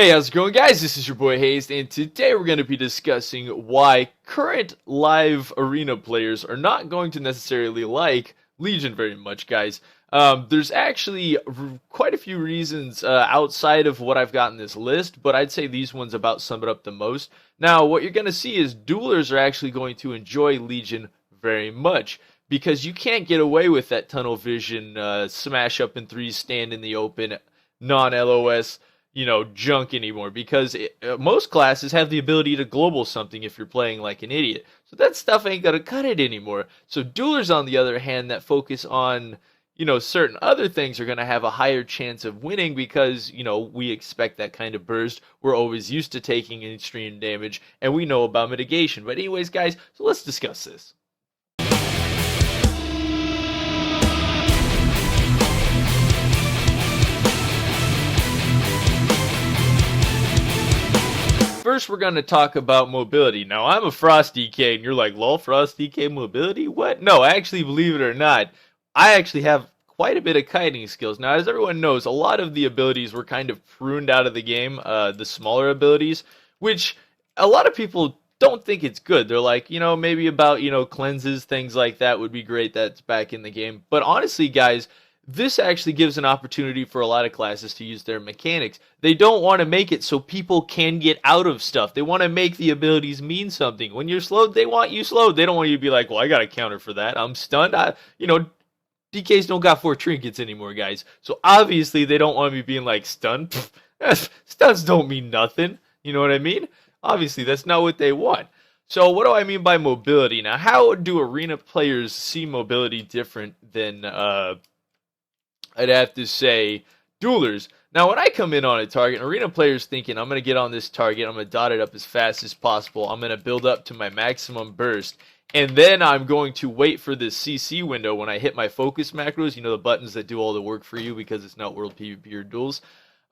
Hey, how's it going, guys? This is your boy Hazzed, and today we're going to be discussing why current live arena players are not going to necessarily like Legion very much, guys. There's actually quite a few reasons outside of what I've got in this list, but I'd say these ones about sum it up the most. Now, what you're going to see is Duelers are actually going to enjoy Legion very much, because you can't get away with that tunnel vision, smash up in threes, stand in the open, non-LOS junk anymore, because most classes have the ability to global something if you're playing like an idiot. So that stuff ain't gonna cut it anymore. So duelers, on the other hand, that focus on, certain other things are gonna have a higher chance of winning because, we expect that kind of burst. We're always used to taking extreme damage, and we know about mitigation. But anyways, guys, so let's discuss this. First, we're going to talk about mobility. Now, I'm a Frost DK, and you're like, lol, Frost DK mobility? What? No, actually, believe it or not, I actually have quite a bit of kiting skills. Now, as everyone knows, a lot of the abilities were kind of pruned out of the game, the smaller abilities, which a lot of people don't think it's good. They're like, maybe about, cleanses, things like that would be great that's back in the game. But honestly, guys, this actually gives an opportunity for a lot of classes to use their mechanics. They don't want to make it so people can get out of stuff. They want to make the abilities mean something. When you're slowed, they want you slowed. They don't want you to be like, well, I got a counter for that. I'm stunned. DKs don't got 4 trinkets anymore, guys. So obviously they don't want me being like, stunned. Stuns don't mean nothing. You know what I mean? Obviously that's not what they want. So what do I mean by mobility? Now, how do arena players see mobility different than I'd have to say duelers? Now, when I come in on a target, an arena player's thinking, I'm going to get on this target, I'm going to dot it up as fast as possible, I'm going to build up to my maximum burst, and then I'm going to wait for this CC window when I hit my focus macros, the buttons that do all the work for you because it's not World PvP or Duels.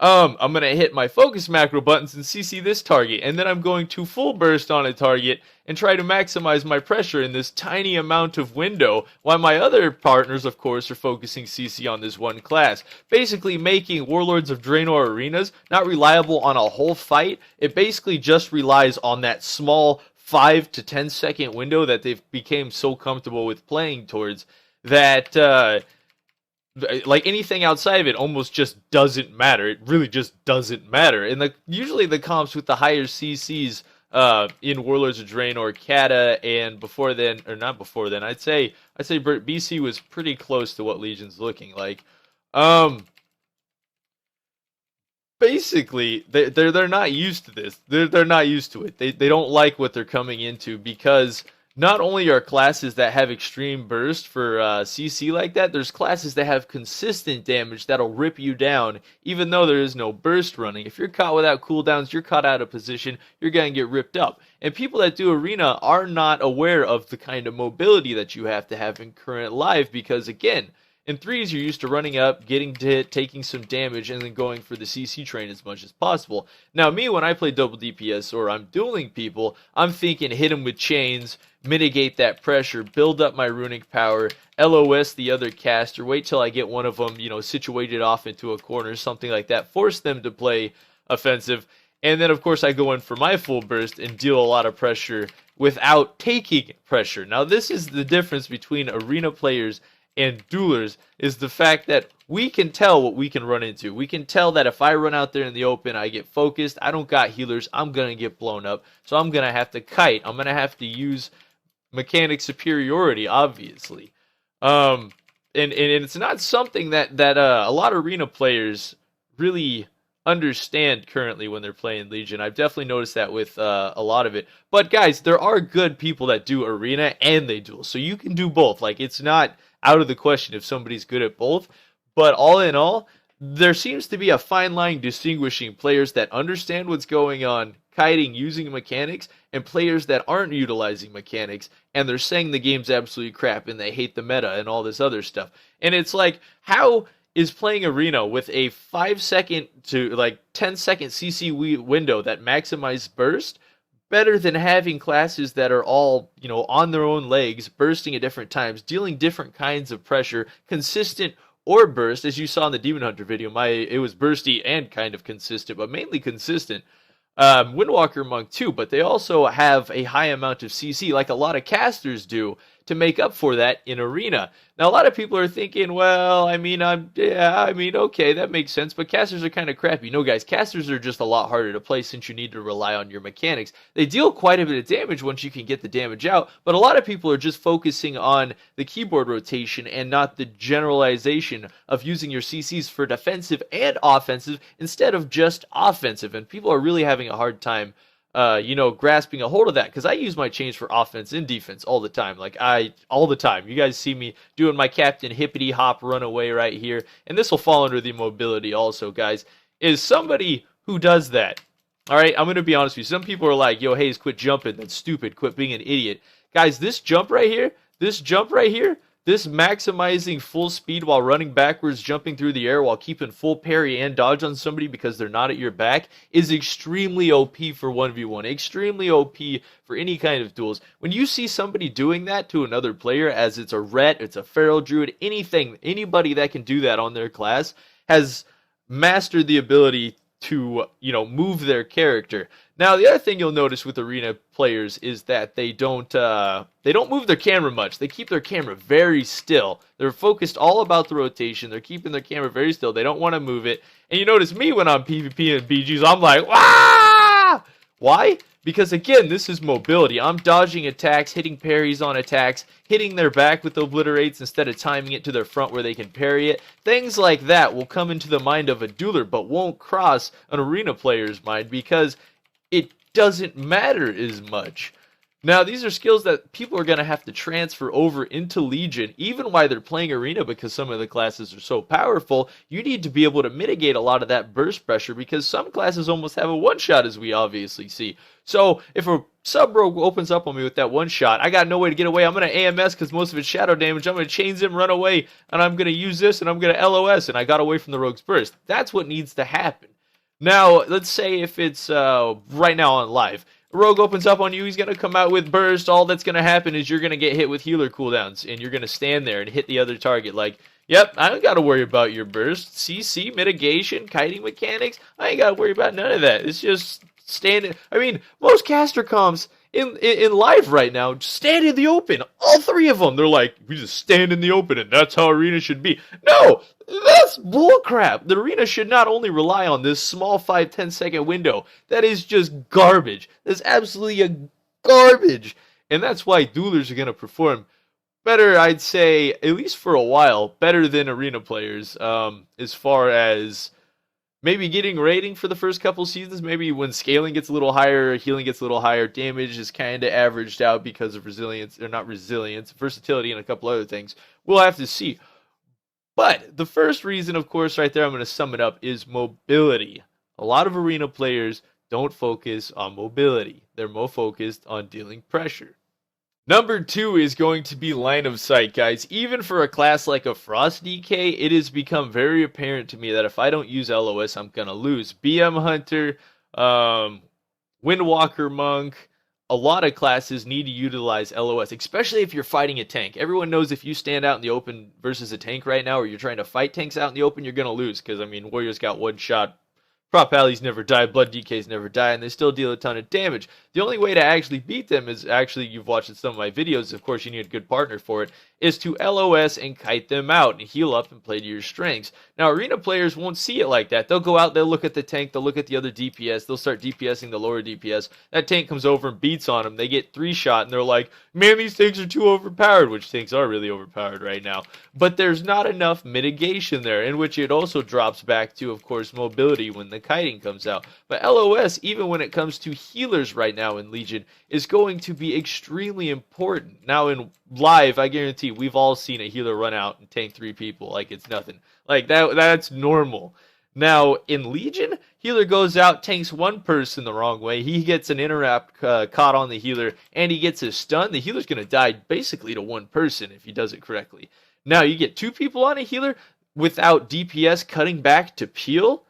I'm going to hit my focus macro buttons and CC this target, and then I'm going to full burst on a target and try to maximize my pressure in this tiny amount of window, while my other partners, of course, are focusing CC on this one class, basically making Warlords of Draenor arenas not reliable on a whole fight. It basically just relies on that small 5 to 10 second window that they've become so comfortable with playing towards that like anything outside of it almost just doesn't matter. It really just doesn't matter. And usually the comps with the higher CCs in Warlords of Draenor, Kata, and before then, or not before then, I'd say BC was pretty close to what Legion's looking like. Basically, they're not used to this. They're not used to it. They don't like what they're coming into, because not only are classes that have extreme burst for CC like that, there's classes that have consistent damage that'll rip you down, even though there is no burst running. If you're caught without cooldowns, you're caught out of position, you're going to get ripped up. And people that do arena are not aware of the kind of mobility that you have to have in current live, because again, in threes, you're used to running up, getting hit, taking some damage, and then going for the CC train as much as possible. Now, me, when I play double DPS or I'm dueling people, I'm thinking hit them with chains, mitigate that pressure, build up my runic power, LOS the other caster, wait till I get one of them, situated off into a corner, something like that, force them to play offensive, and then, of course, I go in for my full burst and deal a lot of pressure without taking pressure. Now, this is the difference between arena players and duelers, is the fact that we can tell what we can run into. We can tell that if I run out there in the open, I get focused, I don't got healers, I'm going to get blown up, so I'm going to have to kite. I'm going to have to use mechanic superiority, obviously. And it's not something that a lot of arena players really understand currently when they're playing Legion. I've definitely noticed that with a lot of it. But guys, there are good people that do arena and they duel, so you can do both. Like, it's not out of the question if somebody's good at both. But all in all, there seems to be a fine line distinguishing players that understand what's going on, kiting, using mechanics, and players that aren't utilizing mechanics, and they're saying the game's absolutely crap and they hate the meta and all this other stuff. And it's like, how is playing arena with a 5-second to 10-second CC window that maximizes burst better than having classes that are all, on their own legs, bursting at different times, dealing different kinds of pressure, consistent or burst. As you saw in the Demon Hunter video, it was bursty and kind of consistent, but mainly consistent. Windwalker Monk too, but they also have a high amount of CC, like a lot of casters do, to make up for that in Arena. Now, a lot of people are thinking, well, okay, that makes sense, but casters are kind of crappy. No, guys, casters are just a lot harder to play since you need to rely on your mechanics. They deal quite a bit of damage once you can get the damage out, but a lot of people are just focusing on the keyboard rotation and not the generalization of using your CCs for defensive and offensive instead of just offensive, and people are really having a hard time grasping a hold of that, because I use my chains for offense and defense all the time. All the time. You guys see me doing my Captain Hippity Hop runaway right here, and this will fall under the mobility also, guys, is somebody who does that. All right, I'm going to be honest with you. Some people are like, yo, Haze, quit jumping. That's stupid. Quit being an idiot. Guys, this jump right here, this maximizing full speed while running backwards, jumping through the air while keeping full parry and dodge on somebody because they're not at your back is extremely OP for 1v1. Extremely OP for any kind of duels. When you see somebody doing that to another player, as it's a Ret, it's a Feral Druid, anybody that can do that on their class has mastered the ability to, move their character. Now, the other thing you'll notice with Arena players is that they don't move their camera much. They keep their camera very still. They're focused all about the rotation. They're keeping their camera very still. They don't want to move it. And you notice me when I'm PvP and BGs, I'm like, wah! Why? Because, again, this is mobility. I'm dodging attacks, hitting parries on attacks, hitting their back with obliterates instead of timing it to their front where they can parry it. Things like that will come into the mind of a dueler, but won't cross an Arena player's mind because it doesn't matter as much. Now, these are skills that people are going to have to transfer over into Legion, even while they're playing Arena, because some of the classes are so powerful. You need to be able to mitigate a lot of that burst pressure, because some classes almost have a one-shot, as we obviously see. So, if a sub-rogue opens up on me with that one-shot, I got no way to get away. I'm going to AMS because most of it's shadow damage. I'm going to chains him, run away, and I'm going to use this, and I'm going to LOS, and I got away from the rogue's burst. That's what needs to happen. Now, let's say if it's right now on live. A rogue opens up on you, he's going to come out with burst. All that's going to happen is you're going to get hit with healer cooldowns, and you're going to stand there and hit the other target like, yep, I don't got to worry about your burst. CC, mitigation, kiting mechanics, I ain't got to worry about none of that. It's just standing. I mean, most caster comps in live right now just stand in the open. All three of them, they're like, we just stand in the open, and that's how Arena should be. No! That's bullcrap. The Arena should not only rely on this small 5-10 second window. That is just garbage. That's absolutely a garbage. And that's why duelers are going to perform better, I'd say, at least for a while, better than Arena players, as far as maybe getting rating for the first couple seasons. Maybe when scaling gets a little higher, healing gets a little higher, damage is kind of averaged out because of resilience, or not resilience, versatility, and a couple other things. We'll have to see. But the first reason, of course, right there, I'm going to sum it up, is mobility. A lot of Arena players don't focus on mobility. They're more focused on dealing pressure. Number 2 is going to be line of sight, guys. Even for a class like a Frost DK, it has become very apparent to me that if I don't use LOS, I'm going to lose. BM Hunter, Windwalker Monk, a lot of classes need to utilize LOS, especially if you're fighting a tank. Everyone knows if you stand out in the open versus a tank right now, or you're trying to fight tanks out in the open, you're going to lose. Because, I mean, Warriors got one shot. Prop Alleys never die, Blood DKs never die, and they still deal a ton of damage. The only way to actually beat them is, actually, you've watched some of my videos, of course you need a good partner for it, is to LOS and kite them out and heal up and play to your strengths. Now, Arena players won't see it like that. They'll go out, they'll look at the tank, they'll look at the other DPS, they'll start DPSing the lower DPS. That tank comes over and beats on them, they get 3-shot, and they're like, man, these tanks are too overpowered, which tanks are really overpowered right now. But there's not enough mitigation there, in which it also drops back to, of course, mobility when the kiting comes out. But LOS, even when it comes to healers right now in Legion, is going to be extremely important. Now in live, I guarantee we've all seen a healer run out and tank 3 people like it's nothing. Like that's normal. Now in Legion, healer goes out, tanks 1 person the wrong way, he gets an interrupt caught on the healer, and he gets a stun. The healer's going to die basically to 1 person if he does it correctly. Now you get 2 people on a healer without DPS cutting back to peel,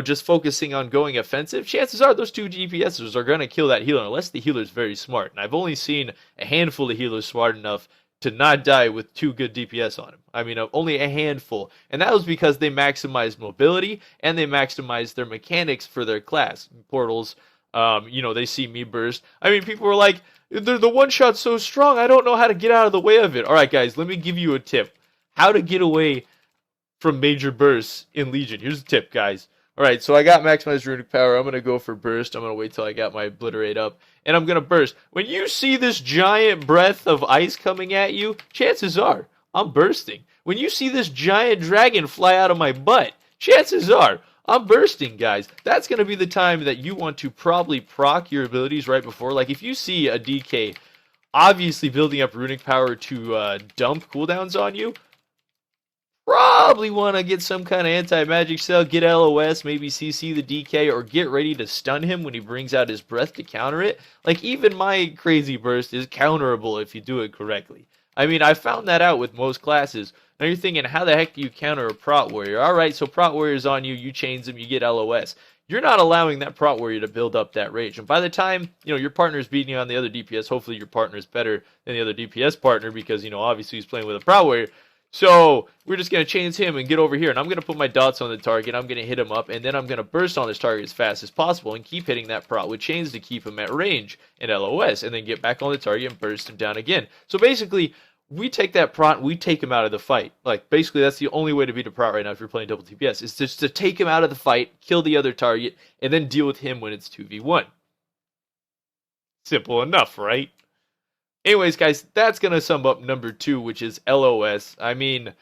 just focusing on going offensive, chances are those 2 DPSers are going to kill that healer unless the healer's very smart. And I've only seen a handful of healers smart enough to not die with 2 good DPS on him. I mean, only a handful. And that was because they maximized mobility and they maximized their mechanics for their class. Portals, they see me burst. I mean, people were like, the one-shot's so strong, I don't know how to get out of the way of it. All right, guys, let me give you a tip. How to get away from major bursts in Legion. Here's a tip, guys. All right, so I got maximized runic power. I'm going to go for burst. I'm going to wait till I got my obliterate up, and I'm going to burst. When you see this giant breath of ice coming at you, chances are I'm bursting. When you see this giant dragon fly out of my butt, chances are I'm bursting, guys. That's going to be the time that you want to probably proc your abilities right before. Like, if you see a DK obviously building up runic power to dump cooldowns on you, probably want to get some kind of anti-magic cell, get LOS, maybe CC the DK, or get ready to stun him when he brings out his breath to counter it. Like, even my crazy burst is counterable if you do it correctly. I mean, I found that out with most classes. Now you're thinking, how the heck do you counter a Prot Warrior? Alright, so Prot Warrior's on you, you chains him, you get LOS. You're not allowing that Prot Warrior to build up that rage. And by the time, your partner's beating you on the other DPS, hopefully your partner's better than the other DPS partner because, obviously he's playing with a Prot Warrior. So we're just going to chains him and get over here. And I'm going to put my dots on the target. I'm going to hit him up. And then I'm going to burst on this target as fast as possible and keep hitting that Prot with chains to keep him at range and LOS. And then get back on the target and burst him down again. So basically, we take that Prot and we take him out of the fight. Like, basically, that's the only way to beat a Prot right now if you're playing double DPS. Is just to take him out of the fight, kill the other target, and then deal with him when it's 2v1. Simple enough, right? Anyways, guys, that's going to sum up number 2, which is LOS. I mean,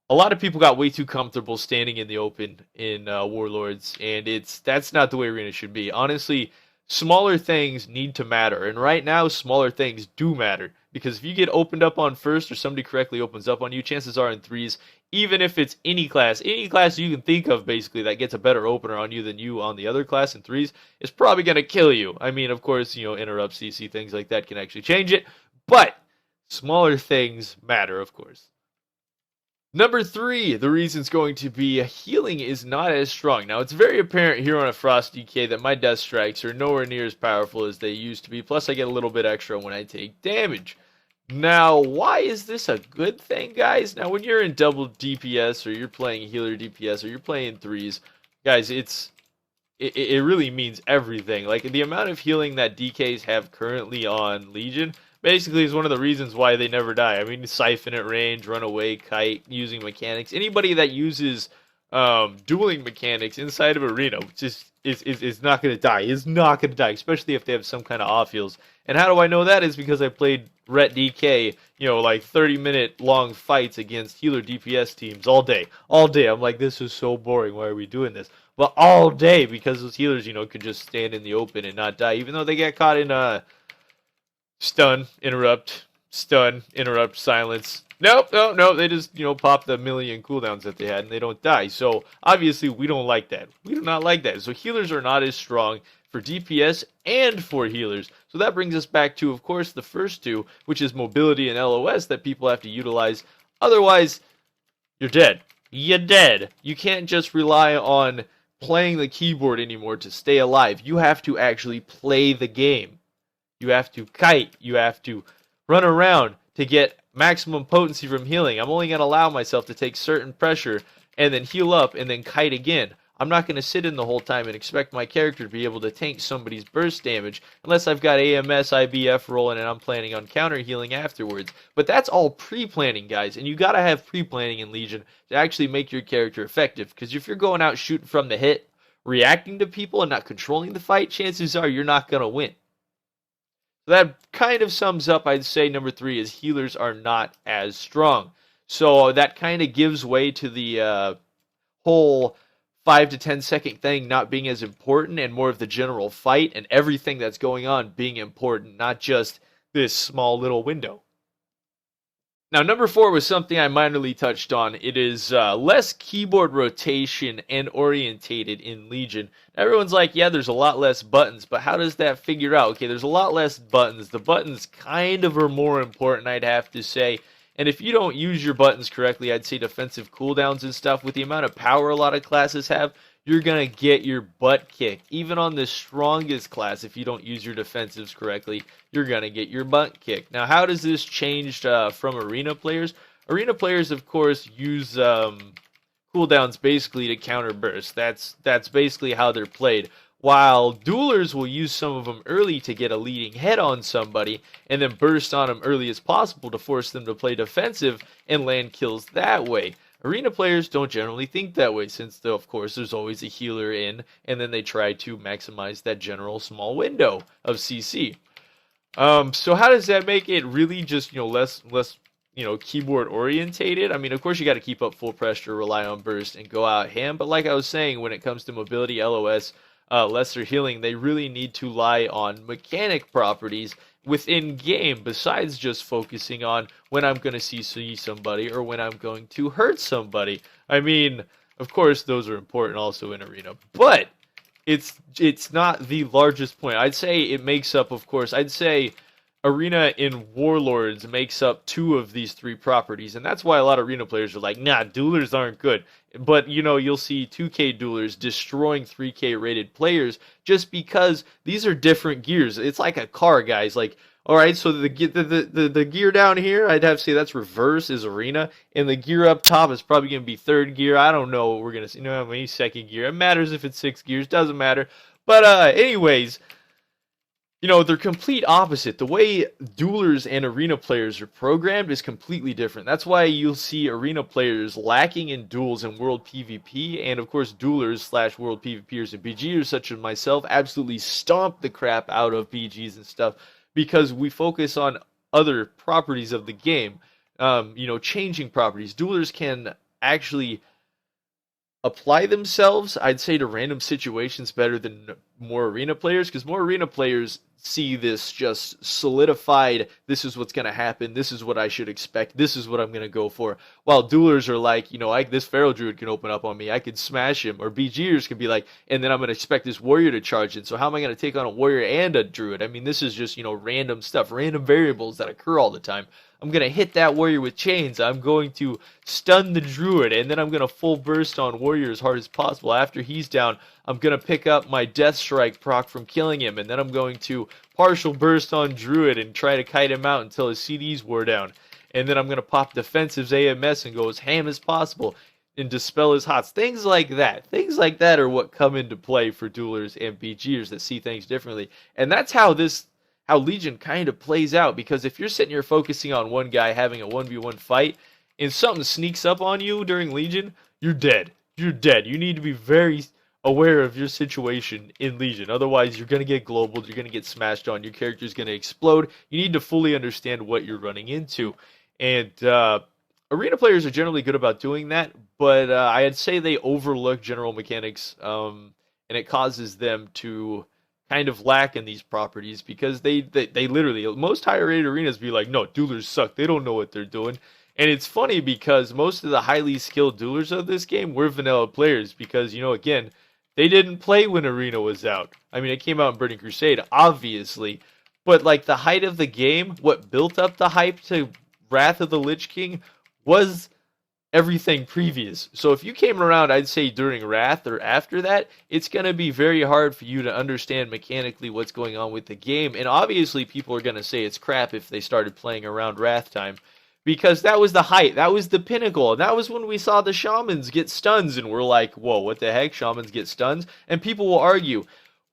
a lot of people got way too comfortable standing in the open in Warlords, and that's not the way Arena should be. Honestly, smaller things need to matter, and right now, smaller things do matter. Because if you get opened up on first, or somebody correctly opens up on you, chances are in threes, even if it's any class you can think of, basically, that gets a better opener on you than you on the other class in threes, is probably going to kill you. I mean, of course, interrupt, CC, things like that can actually change it. But smaller things matter, of course. Number 3, the reason's going to be healing is not as strong. Now, it's very apparent here on a Frost DK that my death strikes are nowhere near as powerful as they used to be. Plus, I get a little bit extra when I take damage. Now, why is this a good thing, guys? Now, when you're in double DPS, or you're playing healer DPS, or you're playing threes, guys, it really means everything. Like, the amount of healing that DKs have currently on Legion basically is one of the reasons why they never die. I mean, siphon at range, run away, kite, using mechanics. Anybody that uses dueling mechanics inside of Arena is not going to die. Is not going to die, especially if they have some kind of off heals. And how do I know that? Is because I played Ret DK, like 30-minute long fights against healer DPS teams all day. All day. I'm like, this is so boring. Why are we doing this? Well, all day, because those healers, could just stand in the open and not die, even though they get caught in stun, interrupt, silence. Nope, no, they just, pop the million cooldowns that they had and they don't die. So, obviously, we don't like that. We do not like that. So, healers are not as strong for DPS and for healers. So, that brings us back to, of course, the first 2, which is mobility and LOS that people have to utilize. Otherwise, you're dead. You're dead. You can't just rely on playing the keyboard anymore to stay alive. You have to actually play the game. You have to kite. You have to run around to get maximum potency from healing. I'm only going to allow myself to take certain pressure and then heal up and then kite again. I'm not going to sit in the whole time and expect my character to be able to tank somebody's burst damage unless I've got AMS, IBF rolling and I'm planning on counter healing afterwards. But that's all pre-planning, guys, and you got to have pre-planning in Legion to actually make your character effective. Because if you're going out shooting from the hip, reacting to people and not controlling the fight, chances are you're not going to win. So that kind of sums up, I'd say, number 3 is healers are not as strong. So that kind of gives way to the whole 5 to 10 second thing not being as important and more of the general fight and everything that's going on being important, not just this small little window. Now, number 4 was something I minorly touched on. It is less keyboard rotation and orientated in Legion. Everyone's like, yeah, there's a lot less buttons, but how does that figure out? Okay, there's a lot less buttons. The buttons kind of are more important, I'd have to say. And if you don't use your buttons correctly, I'd say defensive cooldowns and stuff, with the amount of power a lot of classes have, you're going to get your butt kicked. Even on the strongest class, if you don't use your defensives correctly, you're going to get your butt kicked. Now, how does this change from arena players? Arena players, of course, use cooldowns basically to counter burst. That's basically how they're played. While duelers will use some of them early to get a leading head on somebody and then burst on them early as possible to force them to play defensive and land kills that way. Arena players don't generally think that way since, though, of course, there's always a healer in, and then they try to maximize that general small window of CC. So how does that make it really just, less keyboard orientated? I mean, of course, you got to keep up full pressure, rely on burst, and go out ham. But like I was saying, when it comes to mobility, LOS, lesser healing, they really need to rely on mechanic properties within game besides just focusing on when I'm going to see somebody or when I'm going to hurt somebody. I mean, of course, those are important also in arena, but it's not the largest point. I'd say it makes up, of course, I'd say arena in Warlords makes up 2 of these 3 properties, and that's why a lot of arena players are like, nah, duelers aren't good. But, you'll see 2K duelers destroying 3K rated players just because these are different gears. It's like a car, guys. Like, all right, so the gear down here, I'd have to say that's reverse is arena, and the gear up top is probably going to be 3rd gear. I don't know what we're going to see. No, maybe 2nd gear. It matters if it's 6 gears. Doesn't matter. But anyways, they're complete opposite. The way duelers and arena players are programmed is completely different. That's why you'll see arena players lacking in duels and world PvP, and of course duelers / world PvPers and BGers such as myself absolutely stomp the crap out of BGs and stuff because we focus on other properties of the game, changing properties. Duelers can actually apply themselves, I'd say, to random situations better than more arena players, because more arena players see this just solidified, this is what's going to happen, this is what I should expect, this is what I'm going to go for, while duelers are like, this Pharaoh Druid can open up on me, I could smash him, or BGers can be like, and then I'm going to expect this warrior to charge in, so how am I going to take on a warrior and a druid? I mean, this is just, random stuff, random variables that occur all the time. I'm going to hit that warrior with chains, I'm going to stun the druid, and then I'm going to full burst on warrior as hard as possible. After he's down, I'm going to pick up my death strike proc from killing him, and then I'm going to partial burst on druid and try to kite him out until his CDs wore down. And then I'm going to pop defensives AMS and go as ham as possible and dispel his hots. Things like that. Things like that are what come into play for duelers and BGers that see things differently. And that's how Legion kind of plays out, because if you're sitting here focusing on one guy having a 1v1 fight and something sneaks up on you during Legion, you're dead. You're dead. You need to be very aware of your situation in Legion. Otherwise, you're going to get globaled, you're going to get smashed on, your character's going to explode. You need to fully understand what you're running into. And arena players are generally good about doing that, but I'd say they overlook general mechanics, and it causes them to kind of lack in these properties because they literally, most higher rated arenas be like, no, duelers suck, they don't know what they're doing. And it's funny because most of the highly skilled duelers of this game were vanilla players because, again, they didn't play when Arena was out. I mean, it came out in Burning Crusade, obviously, but like the height of the game, what built up the hype to Wrath of the Lich King was everything previous. So if you came around, I'd say during Wrath or after that, it's going to be very hard for you to understand mechanically what's going on with the game. And obviously people are going to say it's crap if they started playing around Wrath time, because that was the height, that was the pinnacle, and that was when we saw the shamans get stuns, and we're like, whoa, what the heck, shamans get stuns? And people will argue,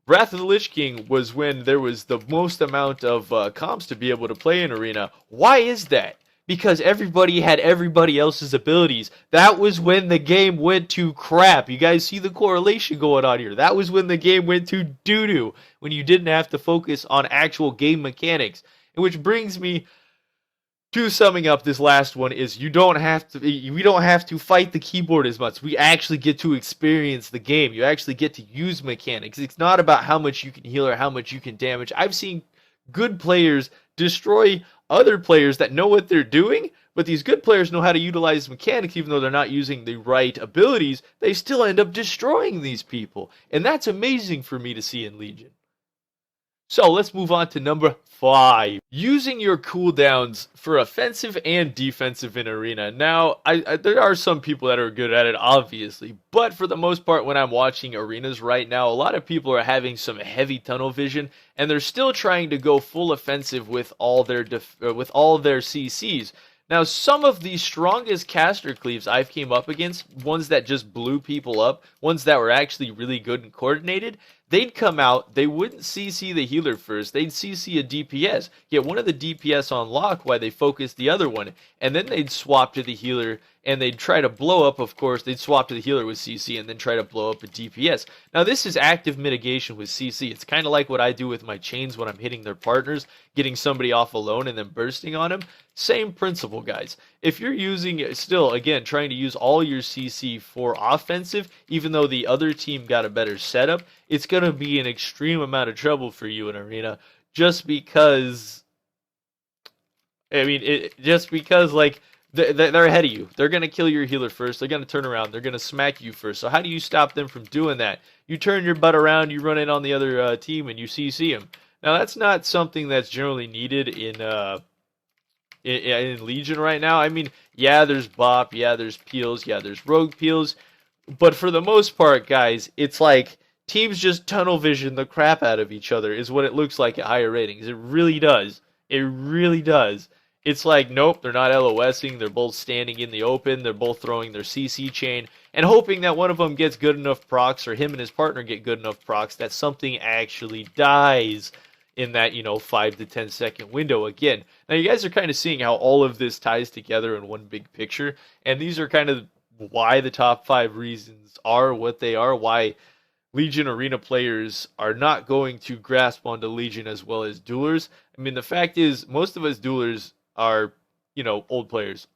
Wrath of the Lich King was when there was the most amount of comps to be able to play in Arena. Why is that? Because everybody had everybody else's abilities. That was when the game went to crap. You guys see the correlation going on here. That was when the game went to doo-doo, when you didn't have to focus on actual game mechanics. And which brings me to summing up this last one is we don't have to fight the keyboard as much. We actually get to experience the game. You actually get to use mechanics. It's not about how much you can heal or how much you can damage. I've seen good players destroy other players that know what they're doing, but these good players know how to utilize mechanics even though they're not using the right abilities. They still end up destroying these people. And that's amazing for me to see in Legion. So let's move on to number 5. Using your cooldowns for offensive and defensive in Arena. Now, there are some people that are good at it, obviously. But for the most part, when I'm watching arenas right now, a lot of people are having some heavy tunnel vision. And they're still trying to go full offensive with all their CCs. Now, some of the strongest caster cleaves I've came up against, ones that just blew people up, ones that were actually really good and coordinated, they'd come out, they wouldn't CC the healer first, they'd CC a DPS, get one of the DPS on lock while they focus the other one, and then they'd swap to the healer, and they'd try to blow up, of course, they'd swap to the healer with CC, and then try to blow up a DPS. Now, this is active mitigation with CC. It's kind of like what I do with my chains when I'm hitting their partners, getting somebody off alone and then bursting on them. Same principle, guys. If you're using, still, again, trying to use all your CC for offensive, even though the other team got a better setup, it's going to be an extreme amount of trouble for you in Arena, just because, like, they're ahead of you. They're going to kill your healer first. They're going to turn around. They're going to smack you first. So how do you stop them from doing that? You turn your butt around, you run in on the other team, and you CC them. Now, that's not something that's generally needed in Legion right now. I mean, yeah, there's Bop, yeah, there's Peels, yeah, there's Rogue Peels. But for the most part, guys, it's like teams just tunnel vision the crap out of each other is what it looks like at higher ratings. It really does. It really does. It's like, nope, they're not LOSing. They're both standing in the open. They're both throwing their CC chain and hoping that one of them gets good enough procs or him and his partner get good enough procs that something actually dies in that, 5 to 10 second window again. Now, you guys are kind of seeing how all of this ties together in one big picture. And these are kind of why the top 5 reasons are what they are, why Legion Arena players are not going to grasp onto Legion as well as Duelers. I mean, the fact is, most of us Duelers are, old players,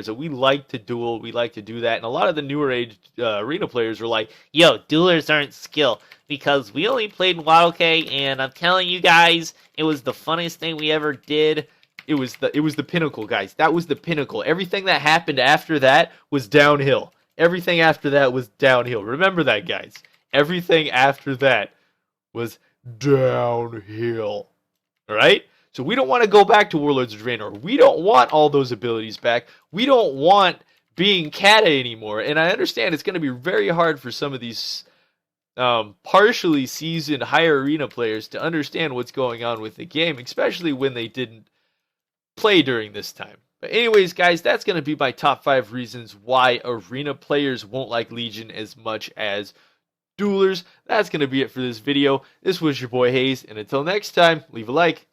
and we like to duel, we like to do that, and a lot of the newer age Arena players are like, yo, Duelers aren't skill, because we only played in WoW, and I'm telling you guys, it was the funnest thing we ever did. It was the pinnacle, guys. That was the pinnacle. Everything that happened after that was downhill. Everything after that was downhill. Remember that, guys. Everything after that was downhill. All right? So we don't want to go back to Warlords of Draenor. We don't want all those abilities back. We don't want being Kata anymore. And I understand it's going to be very hard for some of these partially seasoned higher arena players to understand what's going on with the game, especially when they didn't play during this time. But anyways, guys, that's going to be my top 5 reasons why arena players won't like Legion as much as Duelers. That's going to be it for this video. This was your boy Haze, and until next time, leave a like,